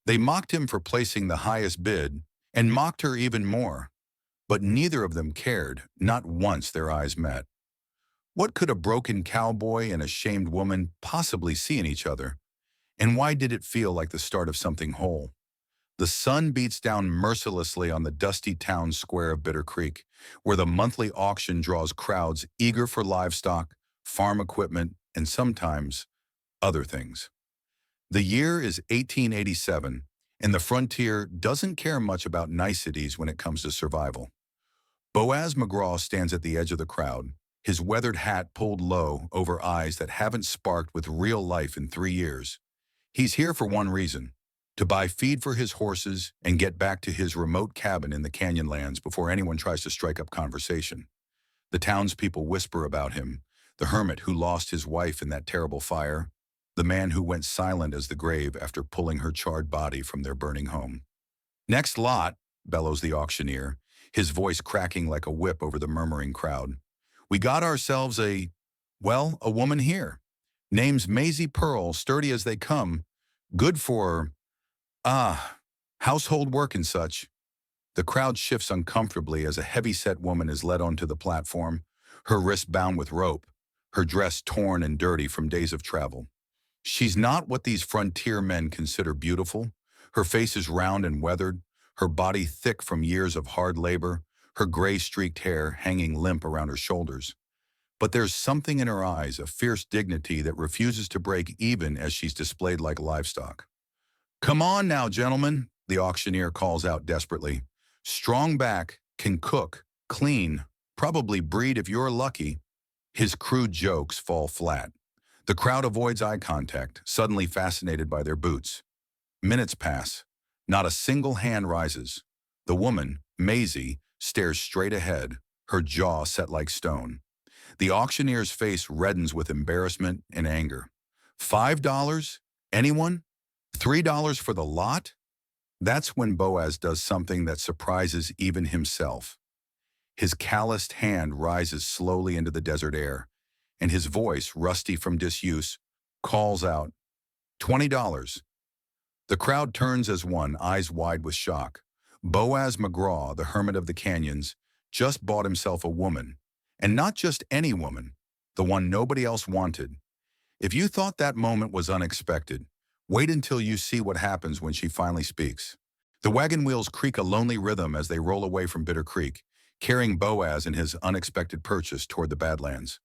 They mocked him for placing the highest bid and mocked her even more, but neither of them cared, not once their eyes met. What could a broken cowboy and a shamed woman possibly see in each other? And why did it feel like the start of something whole? The sun beats down mercilessly on the dusty town square of Bitter Creek, where the monthly auction draws crowds eager for livestock, farm equipment, and sometimes other things. The year is 1887, and the frontier doesn't care much about niceties when it comes to survival. Boaz McGraw stands at the edge of the crowd, his weathered hat pulled low over eyes that haven't sparked with real life in 3 years. He's here for one reason: to buy feed for his horses and get back to his remote cabin in the Canyonlands before anyone tries to strike up conversation. The townspeople whisper about him: the hermit who lost his wife in that terrible fire, the man who went silent as the grave after pulling her charred body from their burning home. "Next lot," bellows the auctioneer, his voice cracking like a whip over the murmuring crowd. "We got ourselves a woman here. Name's Maisie Pearl, sturdy as they come, good for, ah, household work and such." The crowd shifts uncomfortably as a heavy-set woman is led onto the platform, her wrists bound with rope, her dress torn and dirty from days of travel. She's not what these frontier men consider beautiful. Her face is round and weathered, her body thick from years of hard labor, her gray-streaked hair hanging limp around her shoulders. But there's something in her eyes, a fierce dignity that refuses to break even as she's displayed like livestock. "Come on now, gentlemen," the auctioneer calls out desperately. "Strong back, can cook, clean, probably breed if you're lucky." His crude jokes fall flat. The crowd avoids eye contact, suddenly fascinated by their boots. Minutes pass. Not a single hand rises. The woman, Maisie, stares straight ahead, her jaw set like stone. The auctioneer's face reddens with embarrassment and anger. $5? Anyone? $3 for the lot? That's when Boaz does something that surprises even himself. His calloused hand rises slowly into the desert air, and his voice, rusty from disuse, calls out, $20. The crowd turns as one, eyes wide with shock. Boaz McGraw, the hermit of the canyons, just bought himself a woman. And not just any woman, the one nobody else wanted. If you thought that moment was unexpected, wait until you see what happens when she finally speaks. The wagon wheels creak a lonely rhythm as they roll away from Bitter Creek, carrying Boaz and his unexpected purchase toward the Badlands.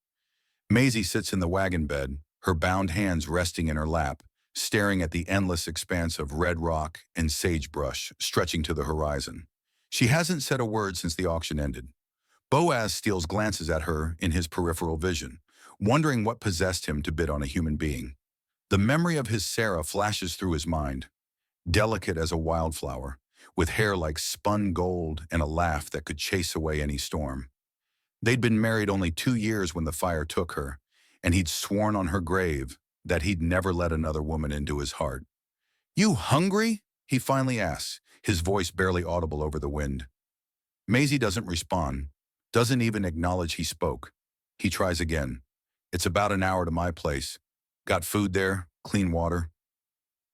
Maisie sits in the wagon bed, her bound hands resting in her lap, staring at the endless expanse of red rock and sagebrush stretching to the horizon. She hasn't said a word since the auction ended. Boaz steals glances at her in his peripheral vision, wondering what possessed him to bid on a human being. The memory of his Sarah flashes through his mind, delicate as a wildflower, with hair like spun gold and a laugh that could chase away any storm. They'd been married only 2 years when the fire took her, and he'd sworn on her grave that he'd never let another woman into his heart. "You hungry?" he finally asks, his voice barely audible over the wind. Maisie doesn't respond, doesn't even acknowledge he spoke. He tries again. "It's about an hour to my place. Got food there? Clean water?"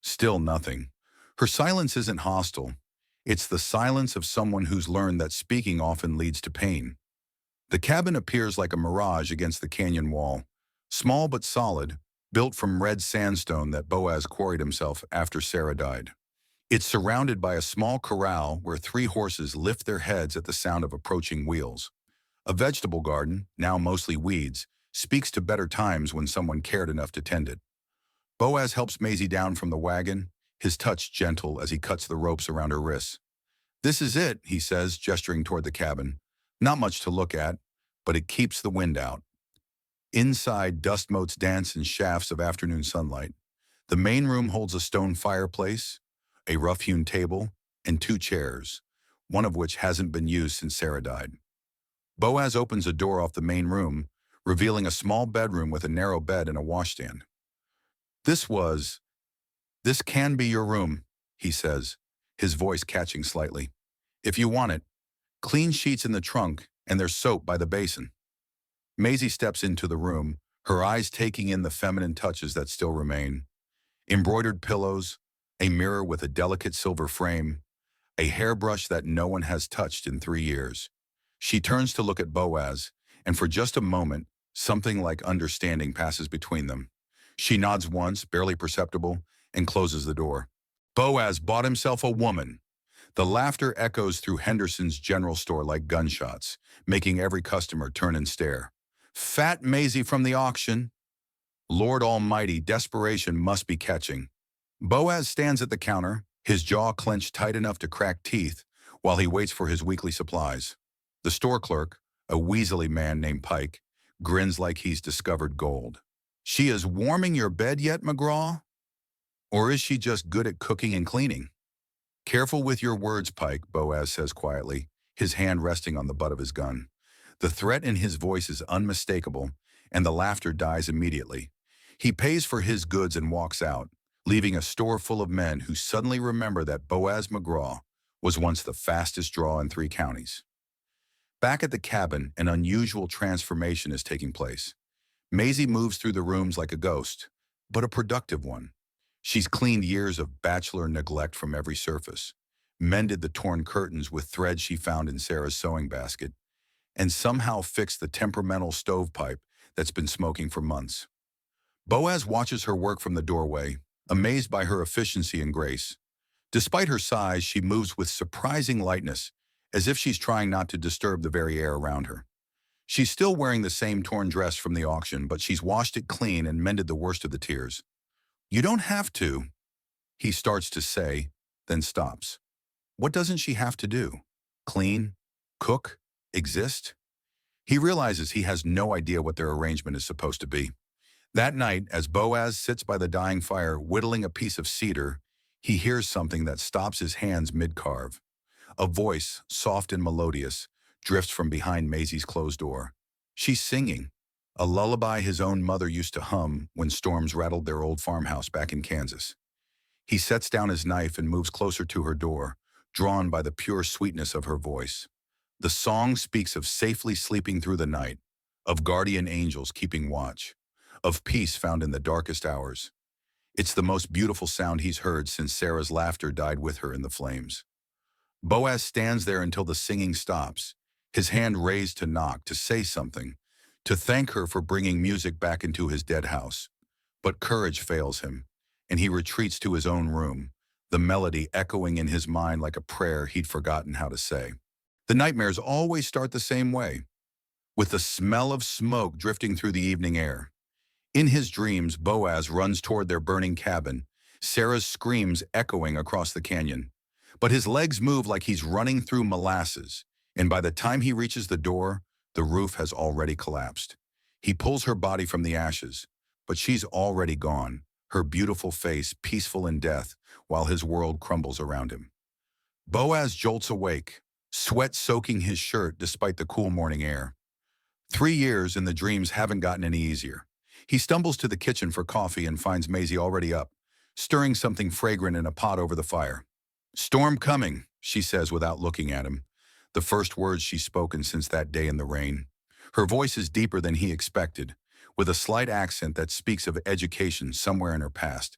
Still nothing. Her silence isn't hostile. It's the silence of someone who's learned that speaking often leads to pain. The cabin appears like a mirage against the canyon wall, small but solid, built from red sandstone that Boaz quarried himself after Sarah died. It's surrounded by a small corral where 3 horses lift their heads at the sound of approaching wheels. A vegetable garden, now mostly weeds, speaks to better times when someone cared enough to tend it. Boaz helps Maisie down from the wagon, his touch gentle as he cuts the ropes around her wrists. "This is it," he says, gesturing toward the cabin. Not much to look at, but it keeps the wind out. Inside, dust motes dance in shafts of afternoon sunlight. The main room holds a stone fireplace, a rough-hewn table, and 2 chairs, one of which hasn't been used since Sarah died. Boaz opens a door off the main room, revealing a small bedroom with a narrow bed and a washstand. This can be your room," he says, his voice catching slightly. "If you want it. Clean sheets in the trunk, and there's soap by the basin." Maisie steps into the room, her eyes taking in the feminine touches that still remain. Embroidered pillows, a mirror with a delicate silver frame, a hairbrush that no one has touched in 3 years. She turns to look at Boaz, and for just a moment, something like understanding passes between them. She nods once, barely perceptible, and closes the door. Boaz bought himself a woman. The laughter echoes through Henderson's general store like gunshots, making every customer turn and stare. Fat Maisie from the auction. Lord Almighty, desperation must be catching. Boaz stands at the counter, his jaw clenched tight enough to crack teeth, while he waits for his weekly supplies. The store clerk, a weaselly man named Pike, grins like he's discovered gold. She is warming your bed yet, McGraw? Or is she just good at cooking and cleaning? Careful with your words, Pike, Boaz says quietly, his hand resting on the butt of his gun. The threat in his voice is unmistakable, and the laughter dies immediately. He pays for his goods and walks out, leaving a store full of men who suddenly remember that Boaz McGraw was once the fastest draw in 3 counties. Back at the cabin, an unusual transformation is taking place. Maisie moves through the rooms like a ghost, but a productive one. She's cleaned years of bachelor neglect from every surface, mended the torn curtains with thread she found in Sarah's sewing basket, and somehow fixed the temperamental stovepipe that's been smoking for months. Boaz watches her work from the doorway, amazed by her efficiency and grace. Despite her size, she moves with surprising lightness, as if she's trying not to disturb the very air around her. She's still wearing the same torn dress from the auction, but she's washed it clean and mended the worst of the tears. You don't have to, he starts to say, then stops. What doesn't she have to do? Clean? Cook? Exist? He realizes he has no idea what their arrangement is supposed to be. That night, as Boaz sits by the dying fire whittling a piece of cedar, he hears something that stops his hands mid-carve. A voice, soft and melodious, drifts from behind Maisie's closed door. She's singing, a lullaby his own mother used to hum when storms rattled their old farmhouse back in Kansas. He sets down his knife and moves closer to her door, drawn by the pure sweetness of her voice. The song speaks of safely sleeping through the night, of guardian angels keeping watch, of peace found in the darkest hours. It's the most beautiful sound he's heard since Sarah's laughter died with her in the flames. Boaz stands there until the singing stops, his hand raised to knock, to say something, to thank her for bringing music back into his dead house. But courage fails him, and he retreats to his own room, the melody echoing in his mind like a prayer he'd forgotten how to say. The nightmares always start the same way, with the smell of smoke drifting through the evening air. In his dreams, Boaz runs toward their burning cabin, Sarah's screams echoing across the canyon. But his legs move like he's running through molasses, and by the time he reaches the door, the roof has already collapsed. He pulls her body from the ashes, but she's already gone, her beautiful face peaceful in death, while his world crumbles around him. Boaz jolts awake, sweat soaking his shirt despite the cool morning air. 3 years and the dreams haven't gotten any easier. He stumbles to the kitchen for coffee and finds Maisie already up, stirring something fragrant in a pot over the fire. "Storm coming," she says without looking at him, the first words she's spoken since that day in the rain. Her voice is deeper than he expected, with a slight accent that speaks of education somewhere in her past.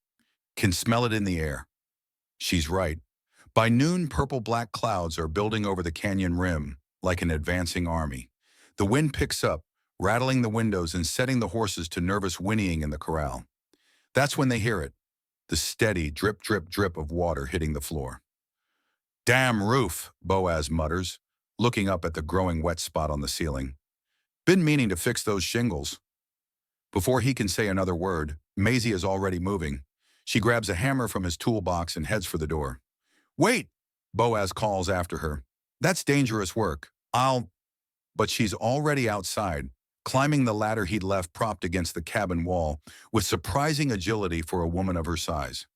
Can smell it in the air. She's right. By noon, purple-black clouds are building over the canyon rim, like an advancing army. The wind picks up, rattling the windows and setting the horses to nervous whinnying in the corral. That's when they hear it, the steady drip, drip, drip of water hitting the floor. "Damn roof," Boaz mutters, looking up at the growing wet spot on the ceiling. "Been meaning to fix those shingles." Before he can say another word, Maisie is already moving. She grabs a hammer from his toolbox and heads for the door. "Wait," Boaz calls after her. "That's dangerous work. But she's already outside, climbing the ladder he'd left propped against the cabin wall with surprising agility for a woman of her size.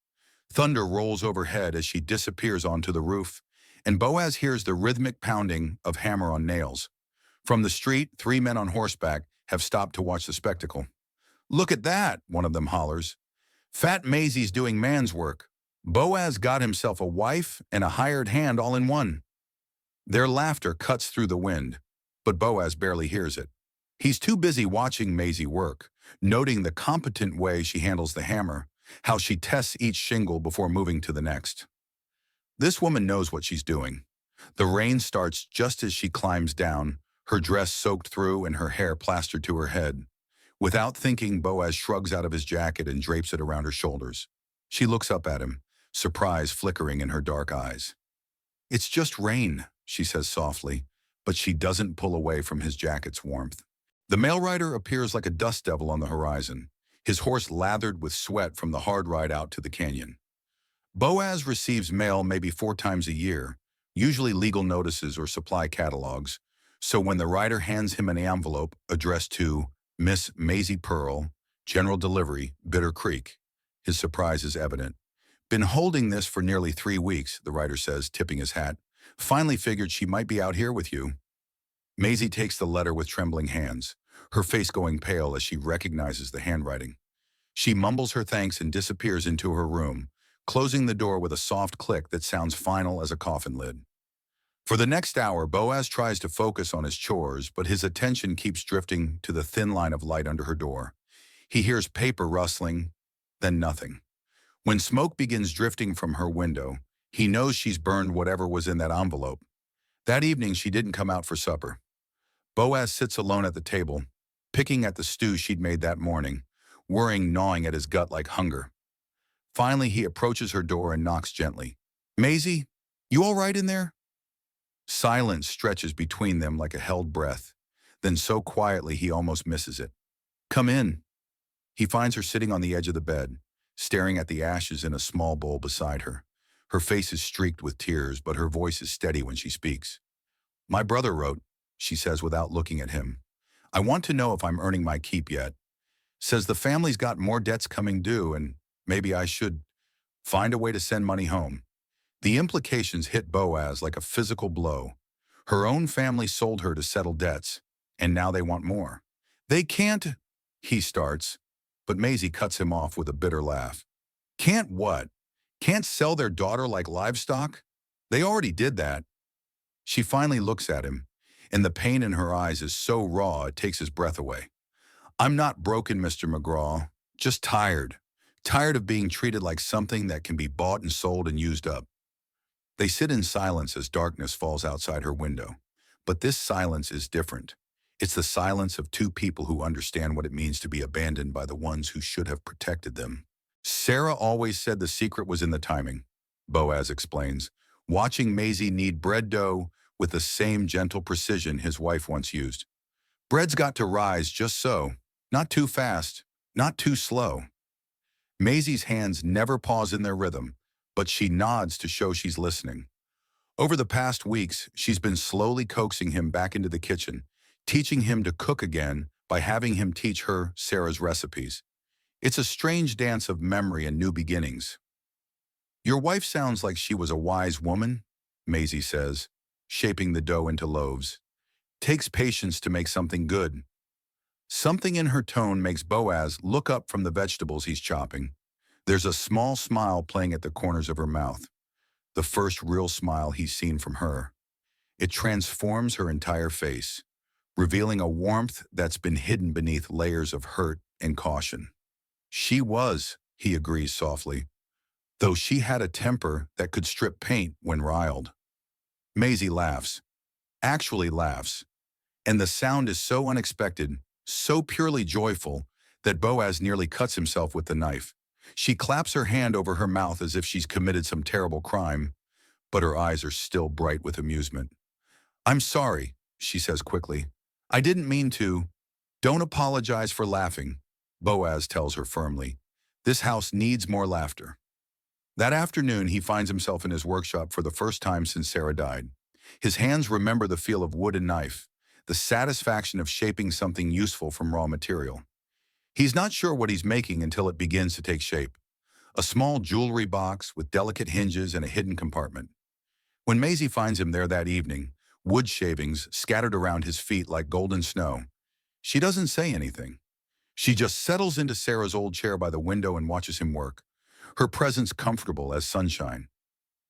Thunder rolls overhead as she disappears onto the roof, and Boaz hears the rhythmic pounding of hammer on nails. From the street, 3 men on horseback have stopped to watch the spectacle. "Look at that," one of them hollers. "Fat Maisie's doing man's work. Boaz got himself a wife and a hired hand all in one." Their laughter cuts through the wind, but Boaz barely hears it. He's too busy watching Maisie work, noting the competent way she handles the hammer, how she tests each shingle before moving to the next. This woman knows what she's doing. The rain starts just as she climbs down, her dress soaked through and her hair plastered to her head. Without thinking, Boaz shrugs out of his jacket and drapes it around her shoulders. She looks up at him, surprise flickering in her dark eyes. "It's just rain," she says softly, but she doesn't pull away from his jacket's warmth. The mail rider appears like a dust devil on the horizon, his horse lathered with sweat from the hard ride out to the canyon. Boaz receives mail maybe 4 times a year, usually legal notices or supply catalogs, so when the rider hands him an envelope addressed to Miss Maisie Pearl, General Delivery, Bitter Creek, his surprise is evident. "Been holding this for nearly 3 weeks, the writer says, tipping his hat. "Finally figured she might be out here with you." Maisie takes the letter with trembling hands, her face going pale as she recognizes the handwriting. She mumbles her thanks and disappears into her room, closing the door with a soft click that sounds final as a coffin lid. For the next hour, Boaz tries to focus on his chores, but his attention keeps drifting to the thin line of light under her door. He hears paper rustling, then nothing. When smoke begins drifting from her window, he knows she's burned whatever was in that envelope. That evening, she didn't come out for supper. Boaz sits alone at the table, picking at the stew she'd made that morning, worrying gnawing at his gut like hunger. Finally, he approaches her door and knocks gently. "Maisie, you all right in there?" Silence stretches between them like a held breath, then so quietly he almost misses it. "Come in." He finds her sitting on the edge of the bed, staring at the ashes in a small bowl beside her. Her face is streaked with tears, but her voice is steady when she speaks. "My brother wrote," she says without looking at him. "I want to know if I'm earning my keep yet. Says the family's got more debts coming due and maybe I should find a way to send money home." The implications hit Boaz like a physical blow. Her own family sold her to settle debts, and now they want more. "They can't," he starts, but Maisie cuts him off with a bitter laugh. "Can't what? Can't sell their daughter like livestock? They already did that." She finally looks at him, and the pain in her eyes is so raw it takes his breath away. "I'm not broken, Mr. McGraw, just tired. Tired of being treated like something that can be bought and sold and used up." They sit in silence as darkness falls outside her window. But this silence is different. It's the silence of two people who understand what it means to be abandoned by the ones who should have protected them. "Sarah always said the secret was in the timing," Boaz explains, watching Maisie knead bread dough with the same gentle precision his wife once used. "Bread's got to rise just so, not too fast, not too slow." Maisie's hands never pause in their rhythm, but she nods to show she's listening. Over the past weeks, she's been slowly coaxing him back into the kitchen, teaching him to cook again by having him teach her Sarah's recipes. It's a strange dance of memory and new beginnings. "Your wife sounds like she was a wise woman," Maisie says, shaping the dough into loaves. "Takes patience to make something good." Something in her tone makes Boaz look up from the vegetables he's chopping. There's a small smile playing at the corners of her mouth, the first real smile he's seen from her. It transforms her entire face, revealing a warmth that's been hidden beneath layers of hurt and caution. "She was," he agrees softly, "though she had a temper that could strip paint when riled." Maisie laughs, actually laughs, and the sound is so unexpected, so purely joyful, that Boaz nearly cuts himself with the knife. She claps her hand over her mouth as if she's committed some terrible crime, but her eyes are still bright with amusement. "I'm sorry," she says quickly. "I didn't mean to." "Don't apologize for laughing," Boaz tells her firmly. "This house needs more laughter." That afternoon, he finds himself in his workshop for the first time since Sarah died. His hands remember the feel of wood and knife, the satisfaction of shaping something useful from raw material. He's not sure what he's making until it begins to take shape. A small jewelry box with delicate hinges and a hidden compartment. When Maisie finds him there that evening, wood shavings scattered around his feet like golden snow, she doesn't say anything. She just settles into Sarah's old chair by the window and watches him work, her presence comfortable as sunshine.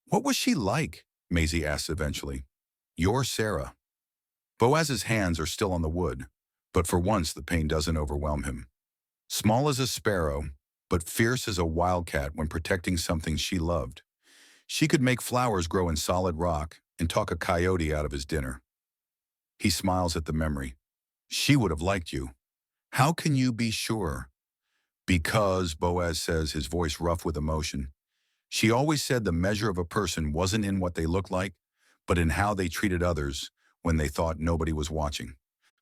"What was she like?" Maisie asks eventually. "Your Sarah." Boaz's hands are still on the wood, but for once the pain doesn't overwhelm him. Small as a sparrow, but fierce as a wildcat when protecting something she loved. She could make flowers grow in solid rock and talk a coyote out of his dinner. He smiles at the memory. She would have liked you. How can you be sure? Because, Boaz says, his voice rough with emotion, she always said the measure of a person wasn't in what they looked like, but in how they treated others when they thought nobody was watching.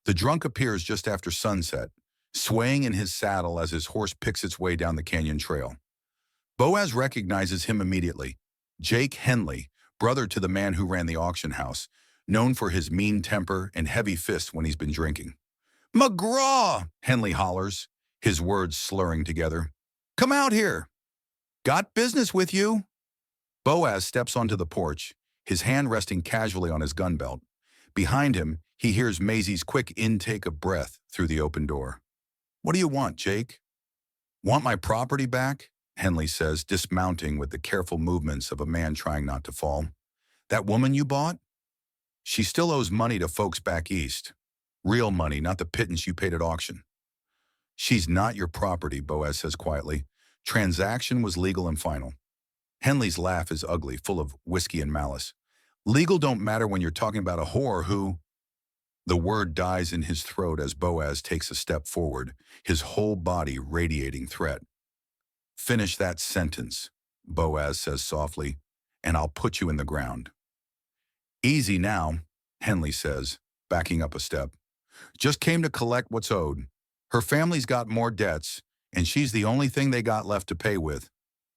The drunk appears just after sunset, swaying in his saddle as his horse picks its way down the canyon trail. Boaz recognizes him immediately. Jake Henley, brother to the man who ran the auction house, known for his mean temper and heavy fists when he's been drinking. "McGraw!" Henley hollers, his words slurring together. "Come out here! Got business with you!" Boaz steps onto the porch, his hand resting casually on his gun belt. Behind him, he hears Maisie's quick intake of breath through the open door. "What do you want, Jake?" "Want my property back?" Henley says, dismounting with the careful movements of a man trying not to fall. "That woman you bought? She still owes money to folks back east. Real money, not the pittance you paid at auction." "She's not your property," Boaz says quietly. "Transaction was legal and final." Henley's laugh is ugly, full of whiskey and malice. "Legal don't matter when you're talking about a whore who—" The word dies in his throat as Boaz takes a step forward, his whole body radiating threat. "Finish that sentence," Boaz says softly, "and I'll put you in the ground." "Easy now," Henley says, backing up a step. "Just came to collect what's owed. Her family's got more debts, and she's the only thing they got left to pay with.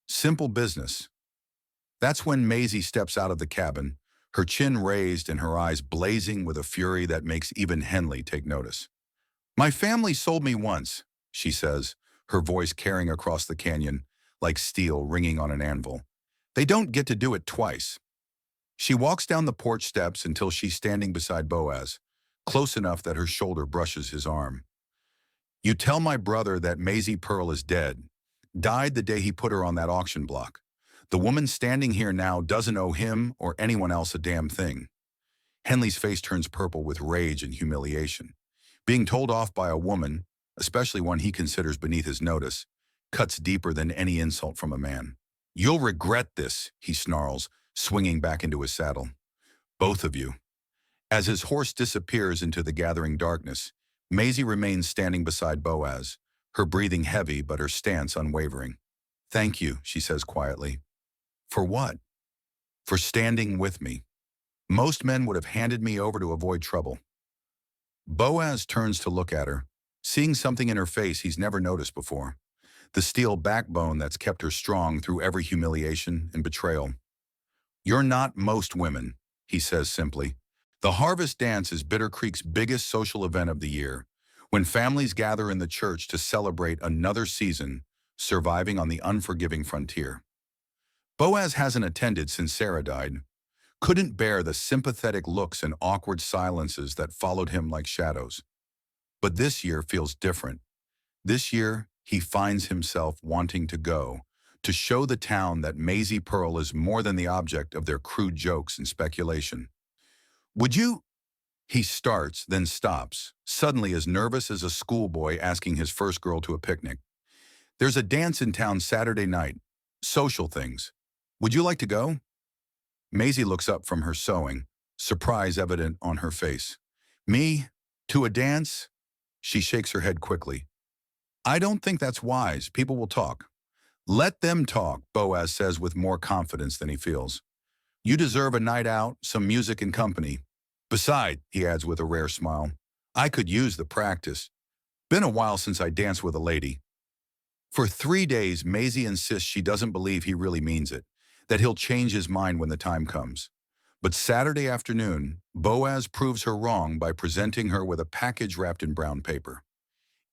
Simple business." That's when Maisie steps out of the cabin, her chin raised and her eyes blazing with a fury that makes even Henley take notice. "My family sold me once," she says, her voice carrying across the canyon like steel ringing on an anvil. "They don't get to do it twice." She walks down the porch steps until she's standing beside Boaz, close enough that her shoulder brushes his arm. "You tell my brother that Maisie Pearl is dead. Died the day he put her on that auction block. The woman standing here now doesn't owe him or anyone else a damn thing." Henley's face turns purple with rage and humiliation. Being told off by a woman, especially one he considers beneath his notice, cuts deeper than any insult from a man. "You'll regret this," he snarls, swinging back into his saddle. "Both of you." As his horse disappears into the gathering darkness, Maisie remains standing beside Boaz, her breathing heavy but her stance unwavering. "Thank you," she says quietly. "For what?" "For standing with me. Most men would have handed me over to avoid trouble." Boaz turns to look at her, seeing something in her face he's never noticed before. The steel backbone that's kept her strong through every humiliation and betrayal. "You're not most women," he says simply. "The Harvest Dance is Bitter Creek's biggest social event of the year, when families gather in the church to celebrate another season surviving on the unforgiving frontier." Boaz hasn't attended since Sarah died. Couldn't bear the sympathetic looks and awkward silences that followed him like shadows. But this year feels different. This year, he finds himself wanting to go, to show the town that Maisie Pearl is more than the object of their crude jokes and speculation. "Would you—" He starts, then stops, suddenly as nervous as a schoolboy asking his first girl to a picnic. "There's a dance in town Saturday night. Social things. Would you like to go?" Maisie looks up from her sewing, surprise evident on her face. "Me? To a dance?" She shakes her head quickly. "I don't think that's wise. People will talk." "Let them talk," Boaz says with more confidence than he feels. "You deserve a night out, some music and company. Beside," he adds with a rare smile, "I could use the practice. Been a while since I danced with a lady." For 3 days, Maisie insists she doesn't believe he really means it, that he'll change his mind when the time comes. But Saturday afternoon, Boaz proves her wrong by presenting her with a package wrapped in brown paper.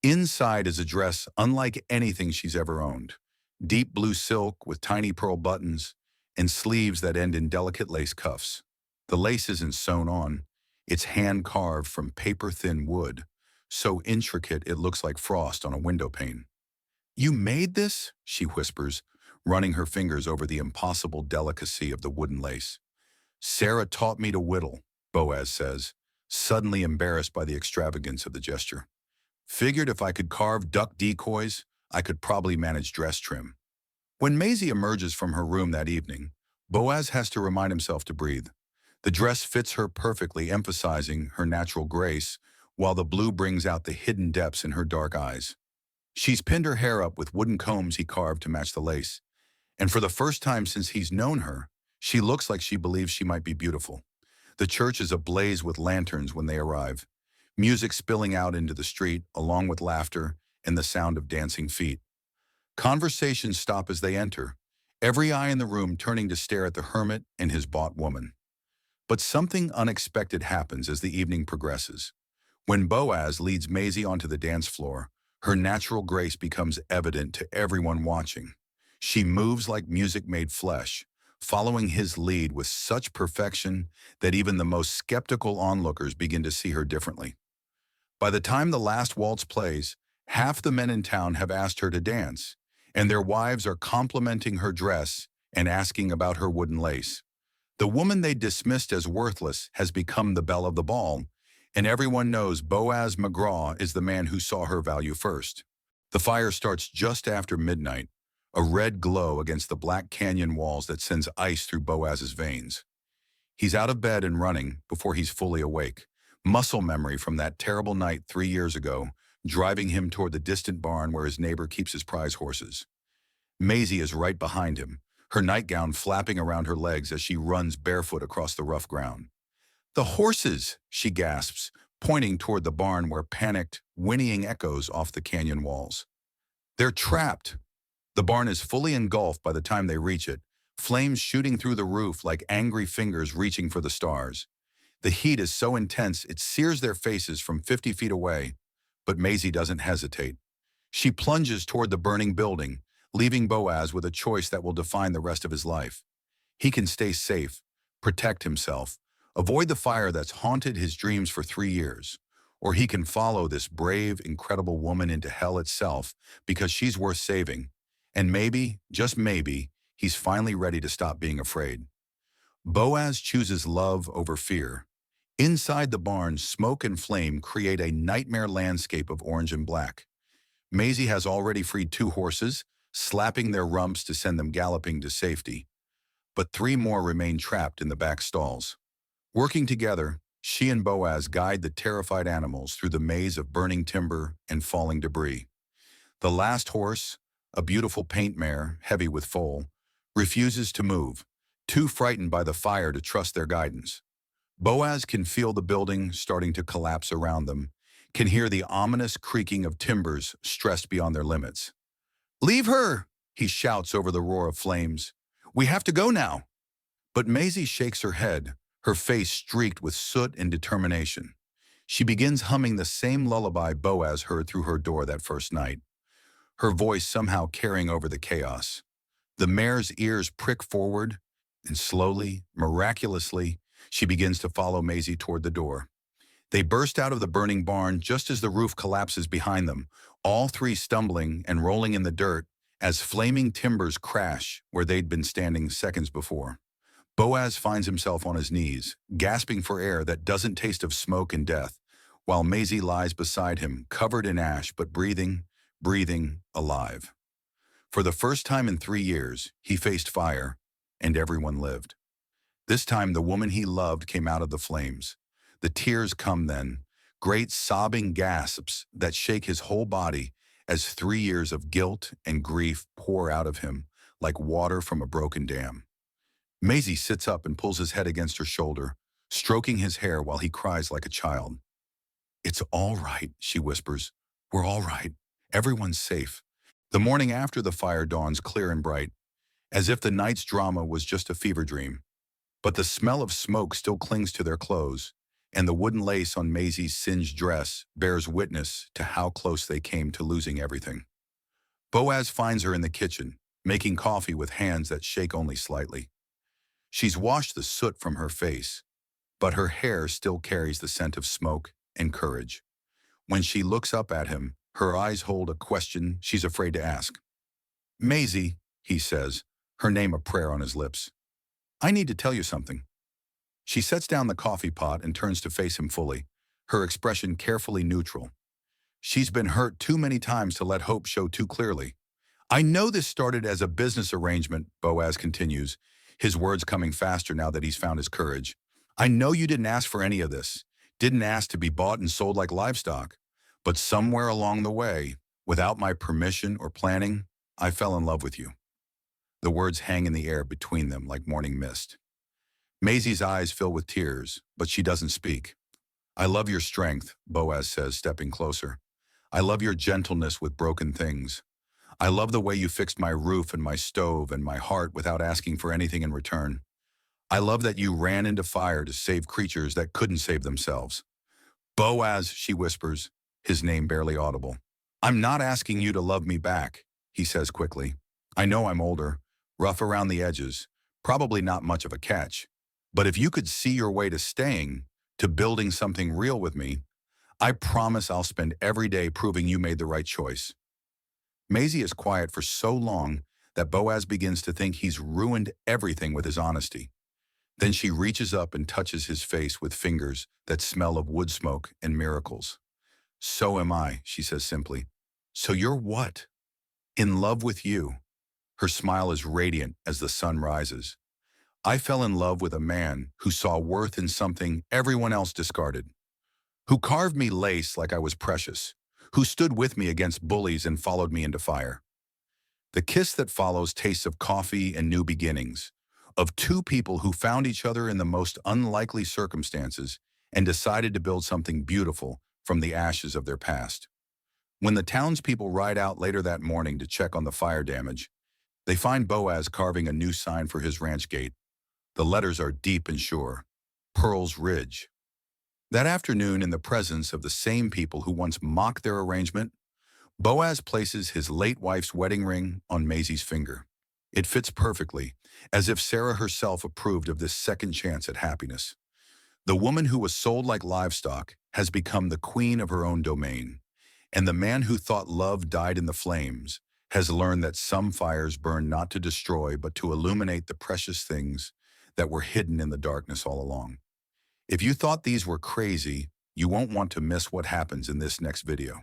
Inside is a dress unlike anything she's ever owned. Deep blue silk with tiny pearl buttons and sleeves that end in delicate lace cuffs. The lace isn't sewn on. It's hand-carved from paper-thin wood, so intricate it looks like frost on a window pane. "You made this?" she whispers, running her fingers over the impossible delicacy of the wooden lace. "Sarah taught me to whittle," Boaz says, suddenly embarrassed by the extravagance of the gesture. "Figured if I could carve duck decoys, I could probably manage dress trim. When Maisie emerges from her room that evening, Boaz has to remind himself to breathe. The dress fits her perfectly, emphasizing her natural grace, while the blue brings out the hidden depths in her dark eyes. She's pinned her hair up with wooden combs he carved to match the lace, and for the first time since he's known her, she looks like she believes she might be beautiful. The church is ablaze with lanterns when they arrive, music spilling out into the street, along with laughter and the sound of dancing feet. Conversations stop as they enter, every eye in the room turning to stare at the hermit and his bought woman. But something unexpected happens as the evening progresses. When Boaz leads Maisie onto the dance floor, her natural grace becomes evident to everyone watching. She moves like music made flesh, following his lead with such perfection that even the most skeptical onlookers begin to see her differently. By the time the last waltz plays, half the men in town have asked her to dance, and their wives are complimenting her dress and asking about her wooden lace. The woman they dismissed as worthless has become the belle of the ball, and everyone knows Boaz McGraw is the man who saw her value first. The fire starts just after midnight, a red glow against the black canyon walls that sends ice through Boaz's veins. He's out of bed and running before he's fully awake. Muscle memory from that terrible night 3 years ago, driving him toward the distant barn where his neighbor keeps his prize horses. Maisie is right behind him, her nightgown flapping around her legs as she runs barefoot across the rough ground. "The horses!" she gasps, pointing toward the barn where panicked, whinnying echoes off the canyon walls. "They're trapped." The barn is fully engulfed by the time they reach it, flames shooting through the roof like angry fingers reaching for the stars. The heat is so intense it sears their faces from 50 feet away, but Maisie doesn't hesitate. She plunges toward the burning building, leaving Boaz with a choice that will define the rest of his life. He can stay safe, protect himself, avoid the fire that's haunted his dreams for 3 years, or he can follow this brave, incredible woman into hell itself because she's worth saving. And maybe, just maybe, he's finally ready to stop being afraid. Boaz chooses love over fear. Inside the barn, smoke and flame create a nightmare landscape of orange and black. Maisie has already freed 2 horses, slapping their rumps to send them galloping to safety. But 3 more remain trapped in the back stalls. Working together, she and Boaz guide the terrified animals through the maze of burning timber and falling debris. The last horse, a beautiful paint mare, heavy with foal, refuses to move, too frightened by the fire to trust their guidance. Boaz can feel the building starting to collapse around them, can hear the ominous creaking of timbers stressed beyond their limits. "Leave her!" he shouts over the roar of flames. "We have to go now." But Maisie shakes her head, her face streaked with soot and determination. She begins humming the same lullaby Boaz heard through her door that first night, her voice somehow carrying over the chaos. The mare's ears prick forward, and slowly, miraculously, she begins to follow Maisie toward the door. They burst out of the burning barn just as the roof collapses behind them, all 3 stumbling and rolling in the dirt as flaming timbers crash where they'd been standing seconds before. Boaz finds himself on his knees, gasping for air that doesn't taste of smoke and death, while Maisie lies beside him, covered in ash but breathing, alive. For the first time in 3 years, he faced fire, and everyone lived. This time, the woman he loved came out of the flames. The tears come then, great sobbing gasps that shake his whole body as 3 years of guilt and grief pour out of him like water from a broken dam. Maisie sits up and pulls his head against her shoulder, stroking his hair while he cries like a child. "It's all right," she whispers. "We're all right. Everyone's safe." The morning after the fire dawns clear and bright, as if the night's drama was just a fever dream. But the smell of smoke still clings to their clothes, and the wooden lace on Maisie's singed dress bears witness to how close they came to losing everything. Boaz finds her in the kitchen, making coffee with hands that shake only slightly. She's washed the soot from her face, but her hair still carries the scent of smoke and courage. When she looks up at him, her eyes hold a question she's afraid to ask. "Maisie," he says, her name a prayer on his lips. "I need to tell you something." She sets down the coffee pot and turns to face him fully, her expression carefully neutral. She's been hurt too many times to let hope show too clearly. I know this started as a business arrangement, Boaz continues, his words coming faster now that he's found his courage. I know you didn't ask for any of this, didn't ask to be bought and sold like livestock. But somewhere along the way, without my permission or planning, I fell in love with you. The words hang in the air between them like morning mist. Maisie's eyes fill with tears, but she doesn't speak. I love your strength, Boaz says, stepping closer. I love your gentleness with broken things. I love the way you fixed my roof and my stove and my heart without asking for anything in return. I love that you ran into fire to save creatures that couldn't save themselves. Boaz, she whispers, his name barely audible. I'm not asking you to love me back, he says quickly. I know I'm older, rough around the edges, probably not much of a catch. But if you could see your way to staying, to building something real with me, I promise I'll spend every day proving you made the right choice. Maisie is quiet for so long that Boaz begins to think he's ruined everything with his honesty. Then she reaches up and touches his face with fingers that smell of wood smoke and miracles. So am I, she says simply. So you're what? In love with you. Her smile is radiant as the sun rises. I fell in love with a man who saw worth in something everyone else discarded, who carved me lace like I was precious, who stood with me against bullies and followed me into fire. The kiss that follows tastes of coffee and new beginnings, of two people who found each other in the most unlikely circumstances and decided to build something beautiful from the ashes of their past. When the townspeople ride out later that morning to check on the fire damage, they find Boaz carving a new sign for his ranch gate. The letters are deep and sure. Pearl's Ridge. That afternoon, in the presence of the same people who once mocked their arrangement, Boaz places his late wife's wedding ring on Maisie's finger. It fits perfectly, as if Sarah herself approved of this second chance at happiness. The woman who was sold like livestock has become the queen of her own domain, and the man who thought love died in the flames has learned that some fires burn not to destroy but to illuminate the precious things that were hidden in the darkness all along. If you thought these were crazy, you won't want to miss what happens in this next video.